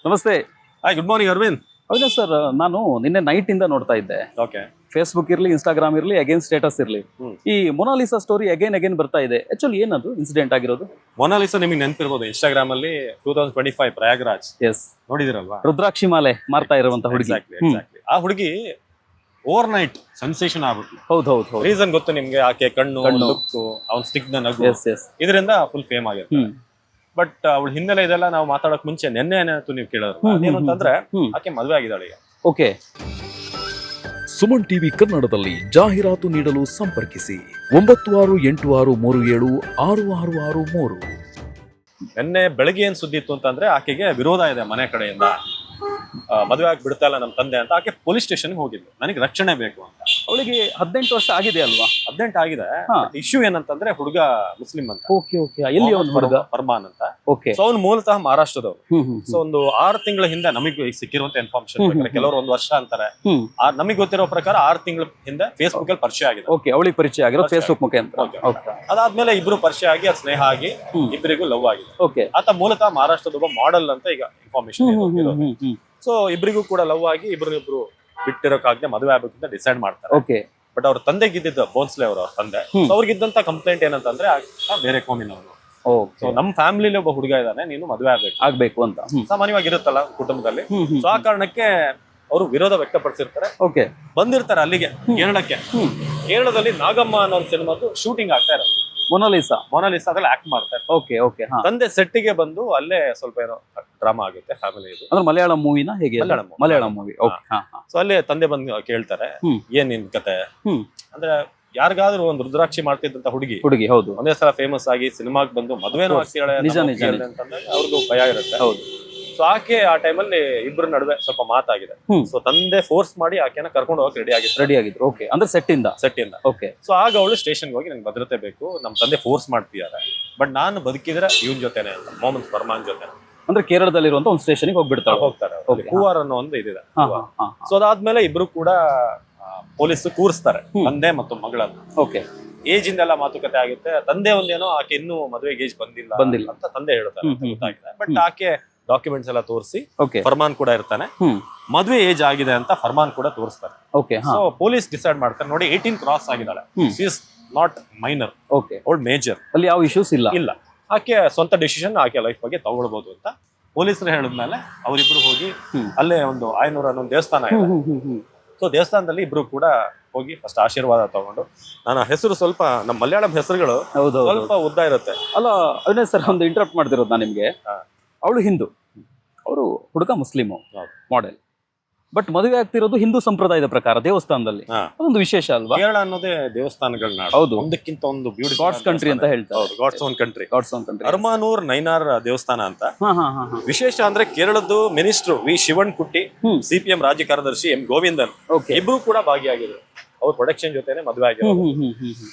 ನಮಸ್ತೆ. Hi, good morning Aravind. ಹೌದಾ sir, ನಾನು ನಿನ್ನೆ ನೈಟ್ ಇಂದ ನೋಡ್ತಾ ಇದ್ದೆ. ಓಕೆ. ಫೇಸ್ಬುಕ್ ಇರ್ಲಿ, ಇನ್ಸ್ಟಾಗ್ರಾಮ್ ಇರ್ಲಿ, ಅಗೇನ್ ಸ್ಟೇಟಸ್ ಇರ್ಲಿ, ಈ ಮೊನಾಲಿಸಾ ಸ್ಟೋರಿ ಅಗೇನ್ ಬರ್ತಾ ಇದೆ. ಆಕ್ಚುಲಿ ಏನದು ಇನ್ಸಿಡೆಂಟ್ ಆಗಿರೋದು? ಮೊನಾಲಿಸಾ ನಿಮಗೆ ನೆನಪಿರ್ಬೋದು, ಇನ್ಸ್ಟಾಗ್ರಾಮ್ ಅಲ್ಲಿ 2025 ಪ್ರಯಾಗ್ರಾಜ್ ಎಸ್, ನೋಡಿದಿರಲ್ವಾ? ರುದ್ರಾಕ್ಷಿ ಮಾಲೆ ಮಾರ್ತಾ ಇರುವಂತ ಹುಡುಗಿ. ಎಕ್ಸಾಕ್ಟ್ಲಿ. ಆ ಹುಡುಗಿ ಓವರ್ ನೈಟ್ ಸೆನ್ಸೇಷನ್ ಆಗ್ಬಿಟ್ಲು. ಹೌದು. ರೀಸನ್ ಗೊತ್ತು ನಿಮ್ಗೆ? ಆಕೆ ಕಣ್ಣು, ಲುಕ್, ಅವ್ನ ಸ್ಟಿಕ್ನ ನಗು, ಇದರಿಂದ ಫುಲ್ ಫೇಮ್ ಆಗಿರುತ್ತೆ. ಬಟ್ ಅವಳ ಹಿನ್ನೆಲೆ ಇದೆಲ್ಲ ನಾವು ಮಾತಾಡಕ್ ಮುಂಚೆ ನೆನ್ನೆ ಏನಾಯ್ತು ನೀವು ಕೇಳೋರು ಏನು ಅಂತಂದ್ರೆ, ಆಕೆ ಮದುವೆ ಆಗಿದ್ದಾಳೆ ಈಗ. ಓಕೆ. ಸುಮನ್ ಟಿವಿ ಕನ್ನಡದಲ್ಲಿ ಜಾಹೀರಾತು ನೀಡಲು ಸಂಪರ್ಕಿಸಿ 9686376663. ನೆನ್ನೆ ಬೆಳಗ್ಗೆ ಏನ್ ಸುದ್ದಿ ಇತ್ತು ಅಂತಂದ್ರೆ, ಆಕೆಗೆ ವಿರೋಧ ಇದೆ ಮನೆ ಕಡೆಯಿಂದ, ಮದುವೆ ಆಗಿ ಬಿಡ್ತಾ ಇಲ್ಲ ನಮ್ಮ ತಂದೆ ಅಂತ. ಆಕೆ ಪೊಲೀಸ್ ಸ್ಟೇಷನ್ಗೆ ಹೋಗಿದ್ಲು, ನನಗೆ ರಕ್ಷಣೆ ಬೇಕು ಅಂತ. ಅವಳಿಗೆ 18 ವರ್ಷ ಆಗಿದೆ ಅಲ್ವಾ? 18 ಆಗಿದೆ. ಇಶ್ಯೂ ಏನಂತಂದ್ರೆ, ಹುಡುಗ ಮುಸ್ಲಿಂ ಅಂತ. ಓಕೆ. ಎಲ್ಲಿ ಒಂದು ಹುಡುಗ? ಫರ್ಮಾನ್ ಅಂತ. ಓಕೆ. ಸೊ ಅವ್ನು ಮೂಲತಃ ಮಹಾರಾಷ್ಟ್ರದವ್ರು. ಸೊ ಒಂದು 6 ತಿಂಗಳ ಹಿಂದೆ ನಮಗೆ ಸಿಕ್ಕಿರುವಂತ ಇನ್ಫಾರ್ಮೇಶನ್, ಕೆಲವರು 1 ವರ್ಷ ಅಂತಾರೆ. ನಮಗೆ ಗೊತ್ತಿರೋ ಪ್ರಕಾರ 6 ತಿಂಗಳ ಹಿಂದೆ ಫೇಸ್ಬುಕ್ ಅಲ್ಲಿ ಪರಿಚಯ ಆಗಿದೆ. ಓಕೆ, ಅವಳಿಗೆ ಪರಿಚಯ ಆಗಿರೋ ಫೇಸ್ಬುಕ್ ಮುಖಾಂತರ. ಅದಾದ್ಮೇಲೆ ಇಬ್ರು ಪರಿಚಯ ಆಗಿ, ಅದು ಸ್ನೇಹ ಆಗಿ, ಇಬ್ಬರಿಗೂ ಲವ್ ಆಗಿದೆ. ಓಕೆ. ಆತ ಮೂಲತಃ ಮಹಾರಾಷ್ಟ್ರದ ಒಬ್ಬ ಮಾಡೆಲ್ ಅಂತ ಈಗ ಇನ್ಫಾರ್ಮೇಶನ್. ಸೊ ಇಬ್ಬರಿಗೂ ಕೂಡ ಲವ್ ಆಗಿ ಇಬ್ರು ಬಿಟ್ಟಿರೋಕಾಗ್ದೆ ಮದುವೆ ಆಗ್ಬೇಕು ಅಂತ ಡಿಸೈಡ್ ಮಾಡ್ತಾರೆ. ಓಕೆ. ಬಟ್ ಅವ್ರ ತಂದೆಗಿದ್ದ ಬೋನ್ಸ್ಲೆ ಅವ್ರ ತಂದೆ, ಅವ್ರಿಗಿದ್ದಂತ ಕಂಪ್ಲೇಂಟ್ ಏನಂತಂದ್ರೆ, ಬೇರೆ ಕೋಮಿನವರು. ಸೊ ನಮ್ಮ ಫ್ಯಾಮಿಲಿ ಒಬ್ಬ ಹುಡುಗ ಇದ್ದಾನೆ, ನೀನು ಮದುವೆ ಆಗ್ಬೇಕು ಅಂತ ಸಾಮಾನ್ಯವಾಗಿರುತ್ತಲ್ಲ ಕುಟುಂಬದಲ್ಲಿ. ಸೊ ಆ ಕಾರಣಕ್ಕೆ ಅವರು ವಿರೋಧ ವ್ಯಕ್ತಪಡಿಸಿರ್ತಾರೆ. ಓಕೆ. ಬಂದಿರ್ತಾರೆ ಅಲ್ಲಿಗೆ, ಕೇರಳಕ್ಕೆ. ಕೇರಳದಲ್ಲಿ ನಾಗಮ್ಮ ಅನ್ನೋ ಒಂದು ಸಿನಿಮಾದು ಶೂಟಿಂಗ್ ಆಗ್ತಾ ಇರೋದು. ಮೊನಾಲಿಸಾ ಅದ್ರಲ್ಲಿ ಆಕ್ಟ್ ಮಾಡ್ತಾರೆ. ಓಕೆ. ತಂದೆ ಸೆಟ್ಟಿಗೆ ಬಂದು ಅಲ್ಲೇ ಸ್ವಲ್ಪ ಏನೋ ಡ್ರಾಮಾ ಆಗುತ್ತೆ ಫ್ಯಾಮಿಲಿ. ಇದು ಅಂದ್ರೆ ಮಲಯಾಳಂ ಮೂವಿನ ಹೇಗೆ? ಮಲಯಾಳಂ ಮೂವಿ. ಸೊ ಅಲ್ಲೇ ತಂದೆ ಬಂದು ಕೇಳ್ತಾರೆ, ಏನ್ ನಿನ್ ಕತೆ ಅಂದ್ರೆ, ಯಾರಿಗಾದ್ರೂ ಒಂದು ರುದ್ರಾಕ್ಷಿ ಮಾಡ್ತಿದ್ದಂತ ಹುಡುಗಿ ಹೌದು, ಒಂದೇ ಸಲ ಫೇಮಸ್ ಆಗಿ ಸಿನಿಮಾಗ್ ಬಂದು ಮದುವೆನೂ ಆಗ್ತಿದ್ದಾಳೆ ಅಂತಂದ್ರೆ ಅವ್ರಿಗೂ ಭಯ ಇರುತ್ತೆ. ಹೌದು. ಸೊ ಆಕೆ ಆ ಟೈಮಲ್ಲಿ ಇಬ್ರು ನಡುವೆ ಸ್ವಲ್ಪ ಮಾತಾಗಿದೆ. ಸೊ ತಂದೆ ಫೋರ್ಸ್ ಮಾಡಿ ಆಕೆನ ಕರ್ಕೊಂಡು ಹೋಗಕ್ ರೆಡಿ ಆಗಿದ್ರು. ಓಕೆ. ಅಂದ್ರೆ ಸೆಟ್ ಇಂದ. ಓಕೆ. ಸೊ ಆಗ ಅವಳು ಸ್ಟೇಷನ್ಗೆ ಹೋಗಿ, ನಂಗೆ ಭದ್ರತೆ ಬೇಕು, ನಮ್ ತಂದೆ ಫೋರ್ಸ್ ಮಾಡ್ತಿದ್ದಾರೆ, ಬಟ್ ನಾನು ಬದುಕಿದ್ರೆ ಇವನ್ ಜೊತೆನೆ ಅಂತ, ಮೊಹಮ್ಮದ್ ಫರ್ಮಾನ್ ಜೊತೆ. ಅಂದ್ರೆ ಕೇರಳದಲ್ಲಿರುವಂತ ಒಂದು ಸ್ಟೇಷನ್ಗೆ ಹೋಗ್ತಾರೆ. ಹೂವಾರ್ ಅನ್ನೋ ಒಂದು ಇದಿದೆ. ಸೊ ಅದಾದ್ಮೇಲೆ ಇಬ್ರು ಕೂಡ ಪೊಲೀಸ್ ಕೂರಿಸ್ತಾರೆ, ತಂದೆ ಮತ್ತು ಮಗಳನ್ನ. ಓಕೆ. ಏಜ್ ಇಂದೆಲ್ಲ ಮಾತುಕತೆ ಆಗುತ್ತೆ. ತಂದೆ ಒಂದೇನೋ, ಆಕೆ ಇನ್ನೂ ಮದುವೆಗೆ ಏಜ್ ಬಂದಿಲ್ಲ ಅಂತ ತಂದೆ ಹೇಳ್ತಾರೆ, ಗೊತ್ತಾಗಿದೆ. ಬಟ್ ಆಕೆ ಡಾಕ್ಯುಮೆಂಟ್ಸ್ ಎಲ್ಲ ತೋರಿಸಿ, ಫರ್ಮಾನ್ ಕೂಡ ಇರ್ತಾನೆ, ಮದುವೆ ಏಜ್ ಆಗಿದೆ ಅಂತ ಫರ್ಮಾನ್ ಕೂಡ ತೋರಿಸ್ತಾರೆ. ಸೊ ಪೊಲೀಸ್ ಡಿಸೈಡ್ ಮಾಡ್ತಾರೆ, ನೋಡಿ 18 ಕ್ರಾಸ್ ಆಗಿದ್ದಾಳೆ, ಶಿ ಇಸ್ ನಾಟ್ ಮೈನರ್, ಅವಳು ಮೇಜರ್, ಅಲ್ಲಿ ಯಾವ ಇಶ್ಯೂಸ್ ಇಲ್ಲ. ಆಕೆ ಸ್ವಂತ ಡಿಸಿಷನ್ ಆಕೆ ಲೈಫ್ ಬಗ್ಗೆ ತಗೊಳ್ಬಹುದು ಅಂತ ಪೊಲೀಸರು ಹೇಳಿದ್ಮೇಲೆ ಅವರಿಬ್ರು ಹೋಗಿ ಅಲ್ಲೇ ಒಂದು ಆಯನೂರ ಅನ್ನೋ ದೇವಸ್ಥಾನ ಇದೆ. ಸೊ ದೇವಸ್ಥಾನದಲ್ಲಿ ಇಬ್ರು ಕೂಡ ಹೋಗಿ ಫಸ್ಟ್ ಆಶೀರ್ವಾದ ತಗೊಂಡು, ನನ್ನ ಹೆಸರು ಸ್ವಲ್ಪ, ನಮ್ಮ ಮಲಯಾಳಂ ಹೆಸರುಗಳು ಸ್ವಲ್ಪ ಉದ್ದ ಇರುತ್ತೆ ಅಲ್ಲ. ಅದನ್ನೇ ಸರ್ ಒಂದು ಇಂಟರಪ್ಟ್ ಮಾಡ್ತಿರೋದು ನಾನು ನಿಮ್ಗೆ. ಅವಳು ಹಿಂದೂ, ಅವರು ಹುಡುಗ ಮುಸ್ಲಿಮು ಮಾಡೆಲ್, ಬಟ್ ಮದುವೆ ಆಗ್ತಿರೋದು ಹಿಂದೂ ಸಂಪ್ರದಾಯದ ಪ್ರಕಾರ ದೇವಸ್ಥಾನದಲ್ಲಿ. ಅದೊಂದು ವಿಶೇಷ ಅಲ್ವಾ? ಕೇರಳ ಅನ್ನೋದೇ ದೇವಸ್ಥಾನಗಳ ನಾಡು. ಹೌದು, ಒಂದಕ್ಕಿಂತ ಒಂದು ಬ್ಯೂಟಿ, ಗಾಡ್ಸ್ ಕಂಟ್ರಿ ಅಂತ ಹೇಳ್ತಾರೆ. God's own country. Aramanur Nainar ದೇವಸ್ಥಾನ ಅಂತ. ವಿಶೇಷ ಅಂದ್ರೆ ಕೇರಳದ್ದು minister V Sivankutty, CPM ರಾಜ್ಯ ಕಾರ್ಯದರ್ಶಿ M ಗೋವಿಂದನ್, ಇಬ್ರು ಕೂಡ ಭಾಗಿಯಾಗಿದ್ರು. ಅವ್ರ ಪ್ರೊಡಕ್ಷನ್ ಜೊತೆನೆ ಮದುವೆ ಆಗಿರೋದು.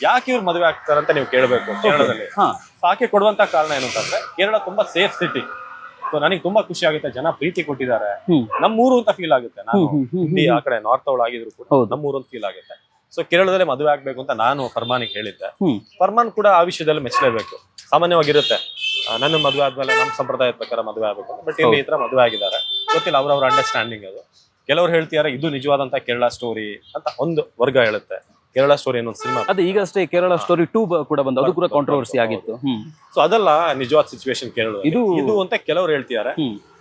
ಯಾಕೆ ಇವ್ರು ಮದುವೆ ಆಗ್ತಾರೆ ಅಂತ ನೀವು ಕೇಳಬೇಕು. ಕೇರಳದಲ್ಲಿ ಆಕೆ ಕೊಡುವಂತ ಕಾರಣ ಏನು ಅಂತಂದ್ರೆ, ಕೇರಳ ತುಂಬಾ ಸೇಫ್ ಸಿಟಿ. ಸೊ ನನಗೆ ತುಂಬಾ ಖುಷಿ ಆಗುತ್ತೆ, ಜನ ಪ್ರೀತಿ ಕೊಟ್ಟಿದ್ದಾರೆ, ನಮ್ಮೂರು ಅಂತ ಫೀಲ್ ಆಗುತ್ತೆ. ನಾನು ಇಲ್ಲಿ ಆ ಕಡೆ ನಾರ್ತ್ ಅವಳು ಆಗಿದ್ರು ಕೂಡ ನಮ್ಮೂರು ಅಂತ ಫೀಲ್ ಆಗುತ್ತೆ. ಸೊ ಕೇರಳದಲ್ಲೇ ಮದುವೆ ಆಗ್ಬೇಕು ಅಂತ ನಾನು ಫರ್ಮಾನಿಗೆ ಹೇಳಿದ್ದೆ. ಫರ್ಮಾನ್ ಕೂಡ ಆ ವಿಷಯದಲ್ಲಿ ಮೆಚ್ಚಲೇಬೇಕು. ಸಾಮಾನ್ಯವಾಗಿರುತ್ತೆ, ನನ್ನ ಮದುವೆ ಆದ್ಮೇಲೆ ನಮ್ಮ ಸಂಪ್ರದಾಯದ ಪ್ರಕಾರ ಮದುವೆ ಆಗ್ಬೇಕು, ಬಟ್ ಇಲ್ಲಿ ಈ ತರ ಮದುವೆ ಆಗಿದ್ದಾರೆ. ಗೊತ್ತಿಲ್ಲ, ಅವ್ರವ್ರ ಅಂಡರ್ಸ್ಟ್ಯಾಂಡಿಂಗ್ ಅದು. ಕೆಲವರು ಹೇಳ್ತಿದ್ದಾರೆ ಇದು ನಿಜವಾದಂತ ಕೇರಳ ಸ್ಟೋರಿ ಅಂತ ಒಂದು ವರ್ಗ ಹೇಳುತ್ತೆ. ಕೇರಳ ಸ್ಟೋರಿ ಅನ್ನೊಂದು ಸಿನಿಮಾ ಅದು ಈಗಷ್ಟೇ ಕೇರಳ ಸ್ಟೋರಿ 2 ಕೂಡ ಬಂದು, ಅದು ಕೂಡ ಕಾಂಟ್ರವರ್ಸಿ ಆಗಿತ್ತು. ಸೊ ಅದೆಲ್ಲ ನಿಜವಾದ ಸಿಚುವೇಶನ್ ಕೇರಳ ಇದು ಅಂತ ಕೆಲವರು ಹೇಳ್ತಿದ್ದಾರೆ.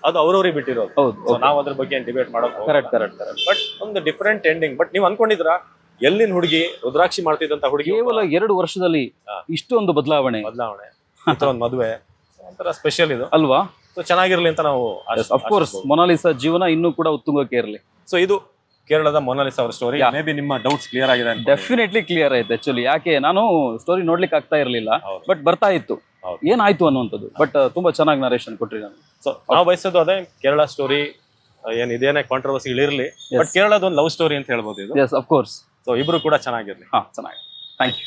ಅದು ಅವ್ರವ್ರಿಗೆ ಬಿಟ್ಟಿರೋದು. ನಾವು ಅದ್ರ ಬಗ್ಗೆ ಡಿಬೇಟ್ ಮಾಡೋದು ಕರೆಕ್ಟ್. ಬಟ್ ಒಂದು ಡಿಫರೆಂಟ್ ಎಂಡಿಂಗ್. ಬಟ್ ನೀವು ಅನ್ಕೊಂಡಿದ್ರ ಎಲ್ಲಿನ ಹುಡುಗಿ, ರುದ್ರಾಕ್ಷಿ ಮಾಡ್ತಿದ್ದಂತ ಹುಡುಗಿ ಕೇವಲ 2 ವರ್ಷದಲ್ಲಿ ಇಷ್ಟೊಂದು ಬದಲಾವಣೆ ಒಂದು ಮದುವೆ ಒಂಥರ ಸ್ಪೆಷಲ್ ಇದು ಅಲ್ವಾ? ಸೊ ಚೆನ್ನಾಗಿರ್ಲಿ ಅಂತ ನಾವು, ಅಫ್ಕೋರ್ಸ್ ಮೊನಾಲಿಸಾ ಜೀವನ ಇನ್ನೂ ಕೂಡ ಉತ್ತುಂಗಕ್ಕೆ ಇರಲಿ. ಸೊ ಇದು ಕೇರಳದ ಮೊನಾಲಿಸಾ ಅವರ ಸ್ಟೋರಿ. ಮೇ ಬಿ ನಿಮ್ಮ ಡೌಟ್ಸ್ ಕ್ಲಿಯರ್ ಆಗಿದೆ. ಡೆಫಿನೆಟ್ಲಿ ಕ್ಲಿಯರ್ ಆಯ್ತು. ಆಕ್ಚುಲಿ ಯಾಕೆ ನಾನು ಸ್ಟೋರಿ ನೋಡ್ಲಿಕ್ಕೆ ಆಗ್ತಾ ಇರಲಿಲ್ಲ, ಬಟ್ ಬರ್ತಾ ಇತ್ತು ಏನಾಯ್ತು ಅನ್ನುವಂಥದ್ದು. ಬಟ್ ತುಂಬಾ ಚೆನ್ನಾಗಿ ನರೇಶನ್ ಕೊಟ್ರಿ ನಾನು. ಸೊ ನಾವು ಬಯಸೋದು ಅದೇ, ಕೇರಳ ಸ್ಟೋರಿ ಏನ್ ಇದೇನೇ ಕಾಂಟ್ರವರ್ಸಿ ಇಳಿರ್ಲಿ, ಬಟ್ ಕೇರಳದ ಒಂದು ಲವ್ ಸ್ಟೋರಿ ಅಂತ ಹೇಳ್ಬೋದು ಇದು. S, of course. ಸೊ ಇಬ್ರು ಕೂಡ ಚೆನ್ನಾಗಿರ್ಲಿ. ಚೆನ್ನಾಗಿ. Thank you.